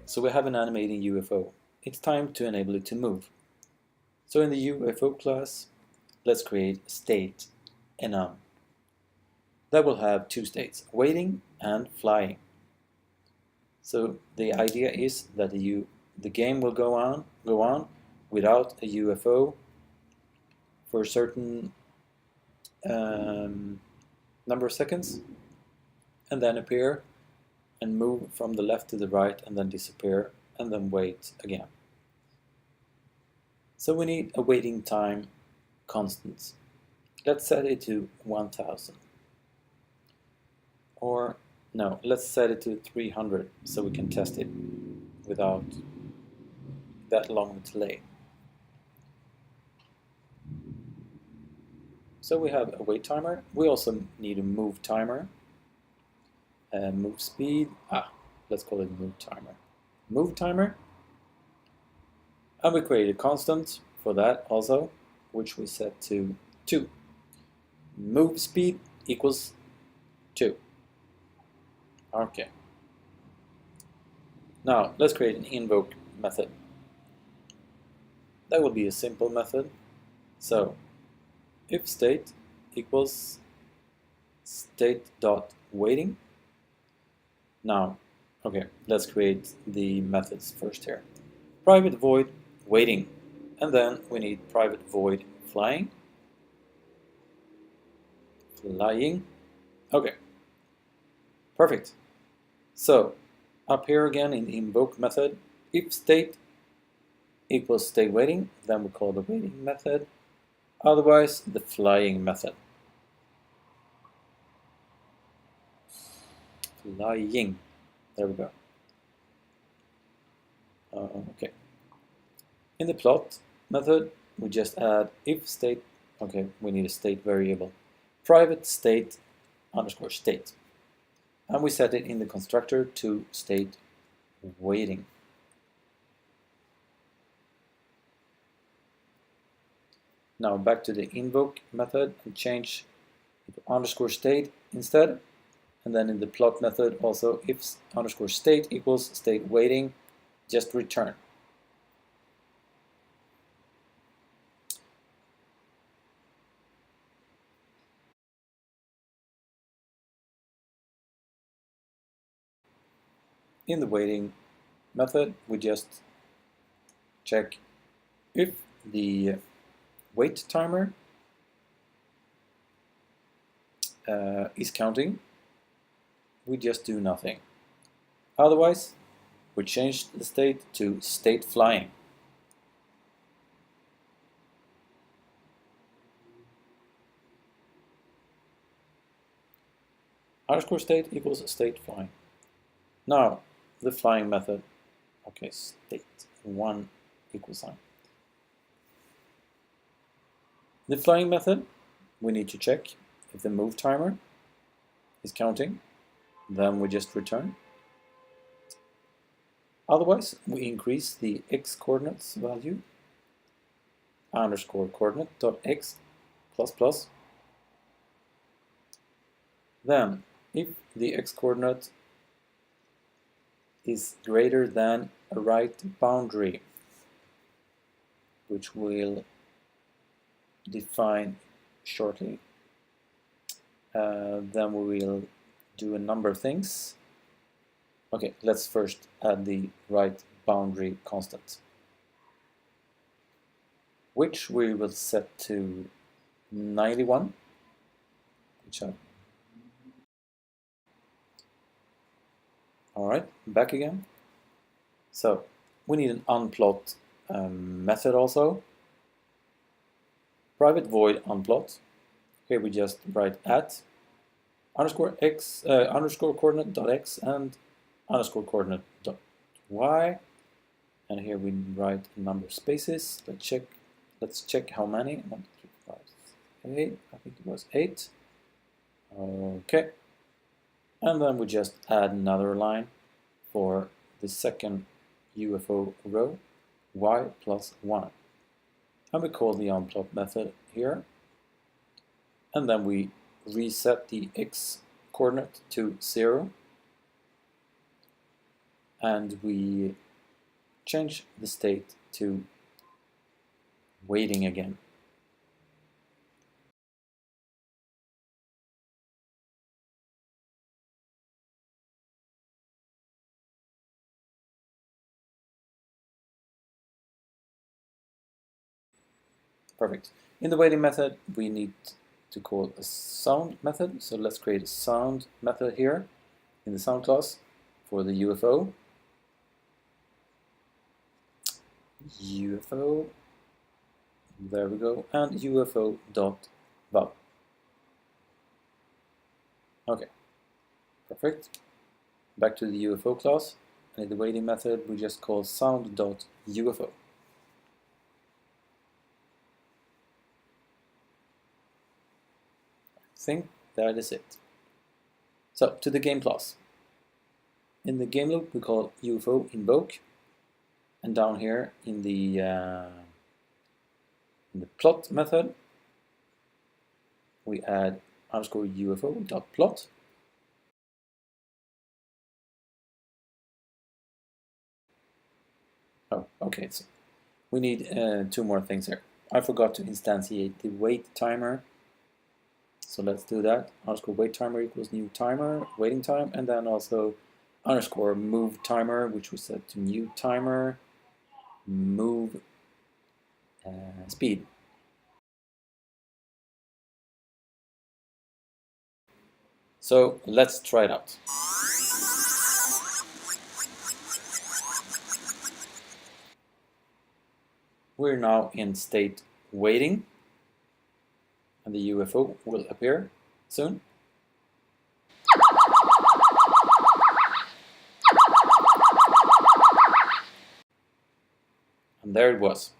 So we have an animating UFO. It's time to enable it to move. So in the UFO class, let's create state enum. That will have two states, waiting and flying. So the idea is that the game will go on without a UFO for a certain number of seconds, and then appear and move from the left to the right and then disappear and then wait again. So we need a waiting time constant. Let's set it to 1000. Or no, let's set it to 300 so we can test it without that long delay. So we have a wait timer. We also need a move timer. Move speed. Let's call it move timer. Move timer. And we create a constant for that also, which we set to 2. Move speed equals 2. Okay. Now let's create an invoke method. That will be a simple method. So if state equals state.waiting. Now, okay, let's create the methods first here. Private void waiting, and then we need private void flying. Okay, perfect. So up here again in the invoke method, if state equals state waiting, then we call the waiting method. Otherwise, the flying method. Flying. There we go. Okay. In the plot method, we just add if state. Okay, we need a state variable. Private state underscore state. And we set it in the constructor to state waiting. Now back to the invoke method and change it to underscore state instead. And then in the plot method also, if underscore state equals state waiting, just return. In the waiting method, we just check if the wait timer is counting. We just do nothing. Otherwise, we change the state to state flying. Underscore state equals state flying. Now, the flying method. Okay, state 1 equal sign. The flying method, we need to check if the move timer is counting. Then we just return. Otherwise, we increase the x coordinates value underscore coordinate dot x plus plus. Then, if the x coordinate is greater than a right boundary, which we'll define shortly, then we will do a number of things. Okay, let's first add the right boundary constant, which we will set to 91. Alright, back again. So we need an unplot method also. Private void unplot. Here we just write at underscore x underscore coordinate dot x and underscore coordinate dot y, and here we write a number of spaces. Let's check how many. 1, 2, 3, 5, 8. I think it was 8. Okay, and then we just add another line for the second UFO row, y plus 1, and we call the unplot method here, and then we reset the x coordinate to 0. and we change the state to waiting again. Perfect. In the waiting method, we need to call a sound method. So let's create a sound method here in the sound class for the UFO. UFO, there we go, and UFO.val. Okay, perfect. Back to the UFO class, and in the waiting method, we just call sound.UFO. I think that is it. So, to the game class. In the game loop, we call UFO invoke, and down here in the plot method, we add underscore UFO.plot. Oh, okay, so we need two more things here. I forgot to instantiate the wait timer. So let's do that. Underscore wait timer equals new timer, waiting time, and then also underscore move timer, which we set to new timer, move speed. So let's try it out. We're now in state waiting, and the UFO will appear soon. And there it was.